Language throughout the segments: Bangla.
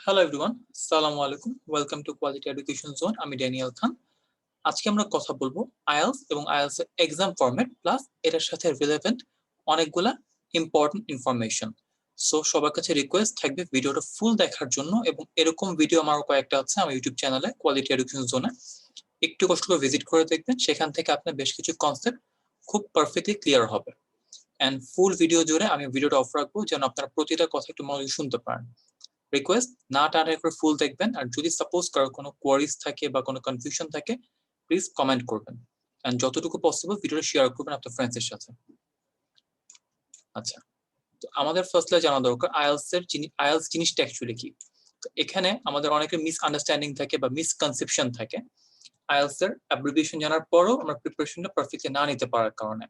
হ্যালো এভরিওয়ান, আসসালামু আলাইকুম। Welcome to quality education zone. আমি ড্যানিয়েল খান। আজকে আমরা কথা বলবো আইএলটিএস এবং আইএলটিএস এর এক্সাম ফরম্যাট প্লাস এটার সাথে রিলেভেন্ট অনেকগুলা ইম্পর্টেন্ট ইনফরমেশন। সো সবার কাছে রিকোয়েস্ট থাকবে ভিডিওটা ফুল দেখার জন্য, এবং এরকম ভিডিও আমার কয়েকটা আছে আমার ইউটিউব চ্যানেলে কোয়ালিটি এডুকেশন জোনে। একটু কষ্ট করে ভিজিট করে দেখবেন, সেখান থেকে আপনার বেশ কিছু কনসেপ্ট খুব পারফেক্টলি ক্লিয়ার হবে। এন্ড ফুল ভিডিও জুড়ে আমি ভিডিওটা অফ রাখবো যেন আপনারা প্রতিটা কথা একটু মনোযোগ শুনতে পারেন। রিকোয়েস্ট না টানা করে ফুল দেখবেন, আর যদি সাপোজ কারো কোনো কোয়ারিজ থাকে বা কোনো কনফিউশন থাকে প্লিজ কমেন্ট করবেন, এন্ড যতটুকু পসিবল ভিডিওটা শেয়ার করবেন আপনার ফ্রেন্ডসের সাথে। আচ্ছা, তো আমাদের ফার্স্টলি জানা দরকার আইএলটিএস জিনিসটা অ্যাকচুয়ালি কি। তো এখানে আমাদের অনেকের মিস আন্ডারস্ট্যান্ডিং থাকে বা মিসকনসেপশন থাকে আইএলটিএস এর অ্যাব্রিভিয়েশন জানার পরও আমরা প্রিপারেশনটা পারফেক্টলি না নিতে পারার কারণে।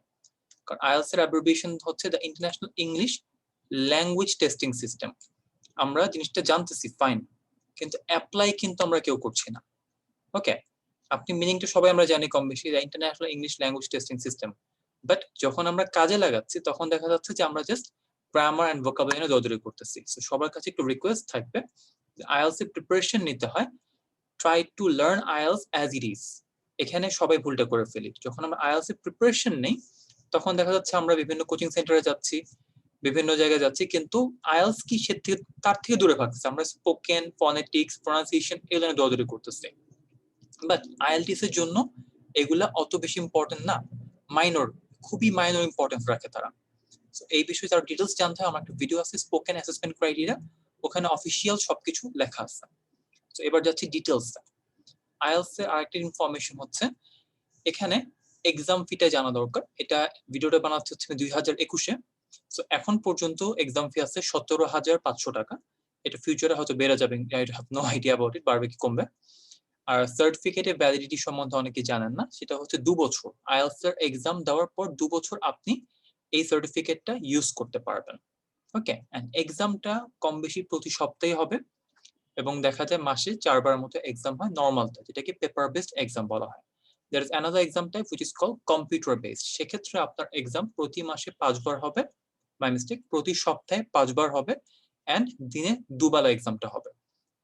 কারণ আইএলটিএস এর অ্যাব্রিভিয়েশন হচ্ছে the international English language testing system. আমরা জিনিসটা জানতেছি ফাইন, কিন্তু অ্যাপ্লাই কিন্তু আমরা কেউ করছি না। ওকে, আপনি মিনিংটা সবাই আমরা জানি কম বেশি, international English language testing system. But যখন আমরা কাজে লাগাচ্ছি তখন দেখা যাচ্ছে যে আমরা জাস্ট গ্রামার এন্ড ভোকাবুলারি দৌড়দৌড়ি করতেছি। সো সবার কাছে একটু রিকোয়েস্ট থাকবে, আইএলটিএস এর প্রিপারেশন নিতে হয়, try to learn IELTS as it is. এখানে সবাই ভুলটা করে ফেলি, যখন আমরা আইএলটিএস এর প্রিপারেশন নেই তখন দেখা যাচ্ছে আমরা বিভিন্ন কোচিং সেন্টারে যাচ্ছি, বিভিন্ন জায়গায় যাচ্ছি, কিন্তু আইএলটিএস কি সে তার থেকে দূরে ভাগছে। আমরা স্পোকেন, ফনেটিক্স, প্রনাউন্সিয়েশন এগুলো দৌড়দৌড়ি করতেছি। বাট আইএলটিএস এর জন্য এগুলা অত বেশি ইম্পর্টেন্ট না, মাইনর, খুবই মাইনর ইম্পর্টেন্স রাখে তারা। সো এই বিষয়ে তার ডিটেলস জানতে হয়, আমার একটা ভিডিও আছে স্পোকেন অ্যাসেসমেন্ট ক্রাইটেরিয়া, ওখানে অফিসিয়াল সবকিছু লেখা আছে। তো এবার যাচ্ছি ডিটেলস। আইএলটিএস এর আরেকটা ইনফরমেশন হচ্ছে এখানে এক্সাম ফিটা জানা দরকার। এটা ভিডিওটা বানাচ্ছে হচ্ছে 2021-এ। সো এখন পর্যন্ত এক্সাম ফি আছে 17,500 টাকা। এটা ফিউচারে হয়তো বেড়ে যাবে, I have no idea about it, বাড়বে কি কমবে। আর সার্টিফিকেটের ভ্যালিডিটি সম্বন্ধে অনেকে জানেন না, সেটা হচ্ছে 2 বছর। আইএলটিএস এর এক্সাম দেওয়ার পর 2 বছর আপনি এই সার্টিফিকেটটা ইউজ করতে পারবেন। ওকে, এন্ড এক্সামটা কম বেশি প্রতি সপ্তাহে হবে, এবং দেখা যায় মাসে 4 বারের মতো এক্সাম হয় নরমালটা, যেটাকে পেপার বেসড এক্সাম বলা হয়। There is another exam type which is called computer based. সেক্ষেত্রে আপনার এক্সাম প্রতি মাসে 5 বার হবে, বাই মিস্টেক প্রতি সপ্তাহে 5 বার হবে, এন্ড দিনে 2 বেলা এক্সামটা হবে।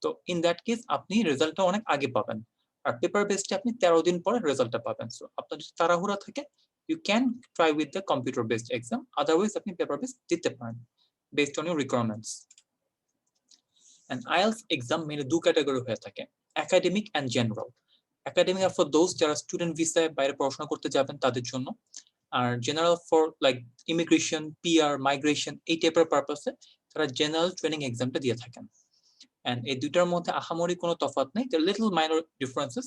তো ইন দ্যাট কেস আপনি রেজাল্টটা অনেক আগে পাবেন। আর পেপার বেসডে আপনি 13 দিন পরে রেজাল্টটা পাবেন। সো আপনার যদি তাড়াহুড়া থাকে you can try with the computer based exam, otherwise আপনি পেপার বেসড দিতে পারেন based on your requirements. And IELTS exam mainly 2 category হয়ে থাকে, academic and general. Academic are for those যারা স্টুডেন্ট ভিসায় বাইরে পড়াশোনা করতে যাবেন তাদের জন্য, আর general for like immigration, PR, migration এই টাইপের পারপাসে তারা জেনারেল ট্রেনিং এক্সামটা দিয়ে থাকেন। এন্ড এই দুইটার মধ্যে আহামরি কোনো তফাৎ নেই, দ্যার লিটল মাইনর ডিফারেন্সেস।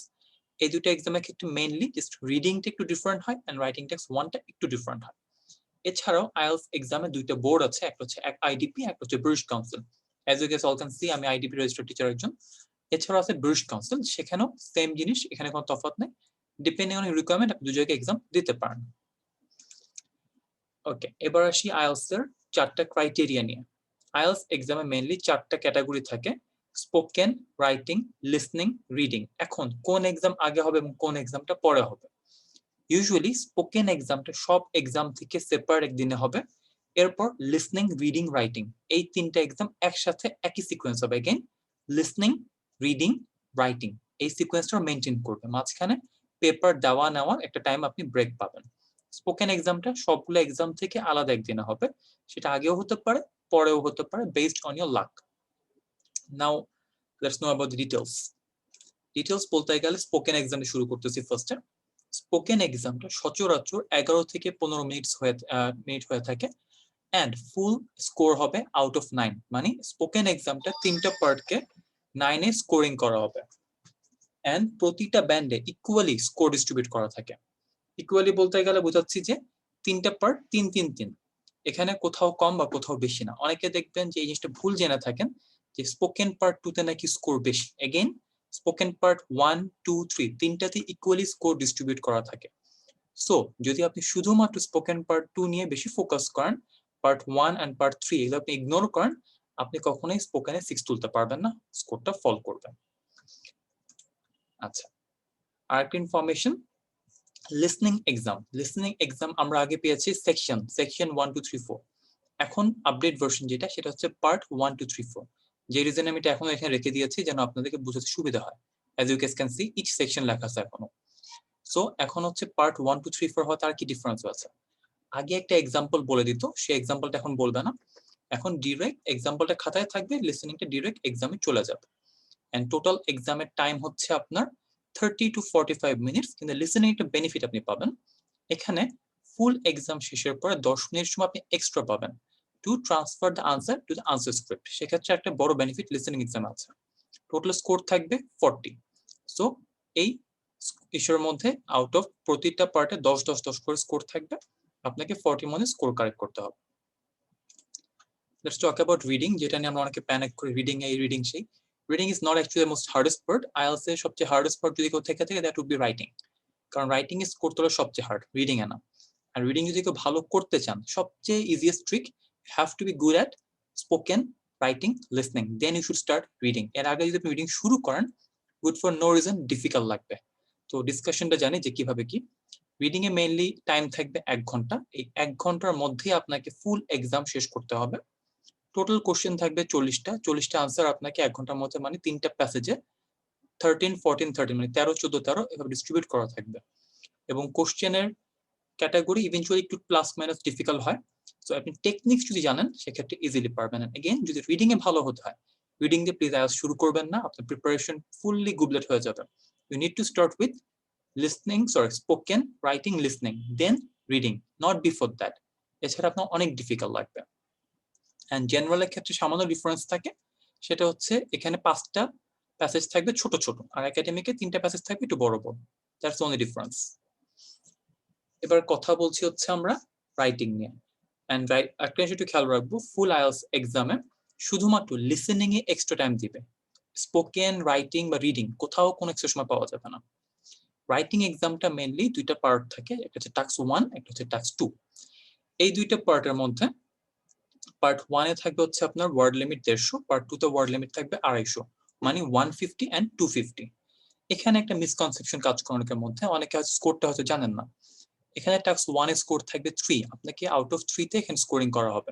এই দুইটা এক্সামের ক্ষেত্রে মেইনলি জাস্ট রিডিংটা একটু ডিফারেন্ট হয় এন্ড রাইটিং টেক্সট ওয়ানটা একটু ডিফারেন্ট হয়। এছাড়াও আইএলটিএস এক্সামে দুইটা বোর্ড আছে, একটা হচ্ছে আইডিপি, একটা হচ্ছে British Council. As you guess all can see আমি আইডিপি রেজিস্টার্ড টিচার একজন। এছাড়াও আছে ব্রিটিশ কাউন্সিল, সেখানেও সেম জিনিস, এখানে কোনো তফাৎ নেই, ডিপেন্ডিং অন রিকোয়ারমেন্ট আপনি দুই জায়গায় এক্সাম দিতে পারেন। ওকে, এবার আসি আইএলটিএস এর 4টা ক্রাইটেরিয়া নিয়ে। আইএলটিএস এক্সামে মেইনলি 4টা ক্যাটাগরি থাকে, স্পোকেন, রাইটিং, লিসনিং, রিডিং। এখন কোন এক্সাম আগে হবে এবং কোন এক্সামটা পরে হবে? ইউজুয়ালি স্পোকেন এক্সামটা সব এক্সাম থেকে সেপারেট একদিনে হবে, এরপর লিসনিং, রিডিং, রাইটিং এই 3টা এক্সাম একসাথে একই সিকোয়েন্স হবে। अगेन লিসনিং, রিডিং, রাইটিং এই সিকোয়েন্সটা মেইনটেইন করবে, মাঝখানে পেপার দেওয়া নেওয়ার একটা টাইম আপনি ব্রেক পাবেন। স্পোকেন এক্সামটা সবগুলো এক্সাম থেকে আলাদা একদিনে হবে, সেটা আগেও হতে পারে পরেও হতে পারে, based on your lakh. Now let's know about the details. Details বলতে গেলে স্পোকেন এক্সামে শুরু করতেছি ফার্স্টে। স্পোকেন এক্সামটা সচরাচর 11 থেকে 15 মিনিট হয়ে থাকে, এন্ড ফুল স্কোর হবে আউট অফ 9। মানে স্পোকেন এক্সামটা 3টা পার্টকে 9-এ স্কোরিং করা হবে, এন্ড প্রতিটা ব্যান্ডে ইকুয়ালি স্কোর ডিস্ট্রিবিউট করা থাকে। ইকুয়ালি বলতে গেলে বোঝাচ্ছি যে 3টা পার্ট 3-3-3, এখানে কোথাও কম বা কোথাও বেশি না। অনেকে দেখবেন যে এই জিনিসটা ভুল জেনে থাকেন যে স্পোকেন পার্ট 2 তে নাকি স্কোর বেশি। এগেইন স্পোকেন পার্ট 1, 2, 3 তিনটাতে ইকুয়ালি স্কোর ডিস্ট্রিবিউট করা থাকে। সো যদি আপনি শুধুমাত্র স্পোকেন পার্ট 2 নিয়ে বেশি ফোকাস করেন, পার্ট 1 এন্ড পার্ট 3 এগুলো আপনি ইগনোর করেন, আপনি কখনোই স্পোকেনে 6 তুলতে পারবেন না, স্কোরটা ফল করবে। আচ্ছা, আরেকটা ইনফরমেশন, লিসনিং এক্সাম আমরা আগে পেয়েছি সেকশন 1, 2, 3, 4। এখন আপডেট ভার্সন যেটা, সেটা হচ্ছে পার্ট 1, 2, 3, 4। যে রিজন আমি এটা এখন এখানে রেখে দিয়েছি যেন আপনাদেরকে বুঝতে সুবিধা হয়। As you can see each section লেখা আছে এখনো। সো এখন হচ্ছে পার্ট 1 2 3 4 হতে আর কি ডিফারেন্স আছে। আগে একটা এক্সাম্পল বলে দিত, সেই এক্সাম্পলটা এখন বলবে না, এখন ডিরেক্ট এক্সাম্পলটা খাতায় থাকবে, লিসেনিংটা ডিরেক্ট এক্সামে চলে যাবে। এন্ড টোটাল এক্সামের টাইম হচ্ছে আপনার 30 to 45 মিনিটস। কিন্তু লিসেনিং একটা বেনিফিট আপনি পাবেন, এখানে ফুল এক্সাম শেষের পরে 10 মিনিট সময় আপনি এক্সট্রা পাবেন to transfer the answer to the answer script. সেক্ষেত্রে একটা বড় বেনিফিট লিসেনিং এক্সামে আছে। টোটাল স্কোর থাকবে 40। সো এই ইস্যুর মধ্যে আউট অফ প্রতিটা পার্টে 10 10 10 করে স্কোর থাকবে, আপনাকে 40 মানে স্কোর কারেক্ট করতে হবে। Let's talk about reading, যেটা নিয়ে আমরা অনেকে প্যানিক করি, রিডিং এই রিডিং সেই। Reading is not actually most hardest part. IELTS এর সবচেয়ে হার্ডেস্ট পার্ট যদি কেউ থেকে থাকে দ্যাট উড বি রাইটিং। কারণ রাইটিং ইজ করতে হলে সবচেয়ে হার্ড, রিডিং এ না। আর রিডিং যদি কেউ ভালো করতে চান, সবচেয়ে easiest trick, have to be good at spoken, writing, listening, then you should start reading. এর আগে যদি আপনি রিডিং শুরু করেন, good for no reason difficult লাগবে। তো ডিসকাশনটা জানি যে কিভাবে কি। রিডিং এ মেইনলি টাইম থাকবে 1 ঘন্টা। এই 1 ঘন্টার মধ্যে আপনাকে ফুল এক্সাম শেষ করতে হবে। টোটাল কোশ্চেন থাকবে 40টা, 40টা আনসার আপনাকে 1 ঘন্টার মধ্যে, মানে 3টা প্যাসেজে 13 14 13 মানে 13 14 13 এভাবে ডিস্ট্রিবিউট করা থাকবে। এবং কোশ্চেনের ক্যাটাগরি ইভেন্চুয়ালি একটু প্লাস মাইনাস ডিফিকাল্ট হয়। সো আপনি টেকনিক্স যদি জানেন সেক্ষেত্রে ইজিলি পারবেন। এগেইন যদি রিডিং এ ভালো হতে হয়, রিডিং দিয়ে প্লিজ আইএলটিএস শুরু করবেন না, আপনার প্রিপারেশন ফুললি গুবলেট হয়ে যাবে। You need to start with listening, spoken, writing, listening, then reading, not before that. এছাড়া আপনার অনেক ডিফিকাল্ট লাগবে। অ্যান্ড জেনারেলের ক্ষেত্রে সামান্য ডিফারেন্স থাকে, সেটা হচ্ছে এখানে 5টা প্যাসেজ থাকবে ছোট ছোট, আর একাডেমিকে 3টা প্যাসেজ থাকবে একটু বড় বড়। That's only difference. এবার কথা বলছি হচ্ছে আমরা রাইটিং নিয়ে। অ্যান্ড একটা জিনিস একটু খেয়াল রাখবো, ফুল আইএলটিএস এক্সামে শুধুমাত্র লিসেনিং এ এক্সট্রা টাইম দিবে। স্পোকেন, রাইটিং বা রিডিং কোথাও কোনো এক্সট্রা সময় পাওয়া যাবে না। রাইটিং এক্সামটা মেইনলি 2টা পার্ট থাকে, একটা হচ্ছে টাস্ক 1, একটা হচ্ছে টাস্ক 2। এই 2টা পার্টের মধ্যে পার্ট 1 এ থাকবে হচ্ছে আপনার ওয়ার্ড লিমিট 150, পার্ট 2 তে ওয়ার্ড লিমিট থাকবে 250, মানে 150 এন্ড 250। এখানে একটা মিসকনসেপশন কাজ করে অনেকের মধ্যে, অনেকে স্কোরটা হয়তো জানেন না। এখানে টাস্ক 1 এর স্কোর থাকবে 3, আপনাকে আউট অফ 3 তে এখানে স্কোরিং করা হবে।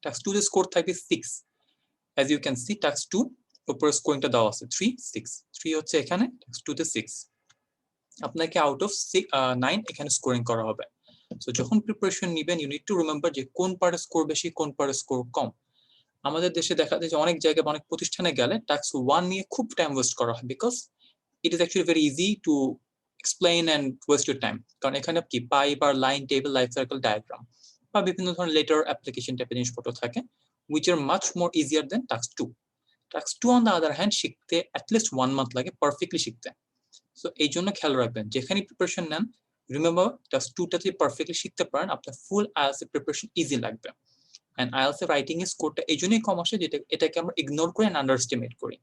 টাস্ক 2 এর স্কোর থাকবে 6, as you can see task 2 উপরে স্কোরিংটা দেওয়া আছে 3 6, 3 হচ্ছে এখানে, টাস্ক 2 তে 6, আপনাকে আউট অফ 9 এখানে স্কোরিং করা হবে। সো যখন প্রিপারেশন নেবেন, ইউ নিড টু রিমেম্বার যে কোন পার্টে স্কোর বেশি, কোন পার্টে স্কোর কম। আমাদের দেশে দেখা যায় যে অনেক জায়গায় অনেক প্রতিষ্ঠানে গেলে টাস্ক 1 নিয়ে খুব টাইম ওয়েস্ট করা হয়, because it is actually very easy to explain and waste your time. কারণ এখানে কি পাইপ আর line, table, life circle diagram বা বিভিন্ন ধরনের লেটার অ্যাপ্লিকেশন টাইপের জিনিসপত্র থাকে, which are much more easier than task 2. Task 2 on the other hand শিখতে অ্যাটলিস্ট 1 মান্থ লাগে পারফেক্টলি শিখতে। সো এই জন্য খেয়াল রাখবেন, যেখানে প্রিপারেশন নেন, রিমেম্বার টাস্ক 2টা যদি পারফেক্টলি শিখতে পারেন, আপনার ফুল আইএলটিএস এর প্রিপারেশন ইজি লাগবে। এন্ড আইএলটিএস এর রাইটিং এর স্কোরটা এই জন্যই কম আসে, যেটা এটাকে আমরা ইগনোর করে আন্ডার এস্টিমেট করি।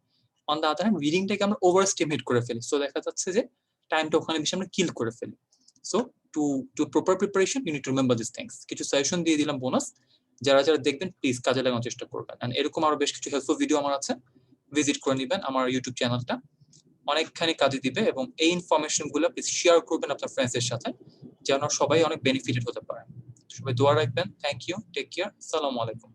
অন দ্য আদার হ্যান্ড রিডিংটাকে আমরা ওভার এস্টিমেট করে ফেলি। সো দেখা যাচ্ছে যে টাইমটা ওখানে বেশি আমরা কিল করে ফেলি। So to proper preparation you need to remember this things. কিছু সাজেশন দিয়ে দিলাম বোনাস, যারা যারা দেখবেন প্লিজ কাজে লাগানোর চেষ্টা করবেন। এন্ড এরকম আরো বেশ কিছু হেল্পফুল ভিডিও আমার আছে, ভিজিট করে নেবেন আমার ইউটিউব চ্যানেলটা, অনেকখানি কাজে দিবে। এবং এই ইনফরমেশন গুলো প্লিজ শেয়ার করবেন আপনার ফ্রেন্ডসদের সাথে, যেন সবাই অনেক বেনিফিটেড হতে পারে। সবাই দোয়া রাখবেন। থ্যাংক ইউ, টেক কেয়ার, আসসালামু আলাইকুম।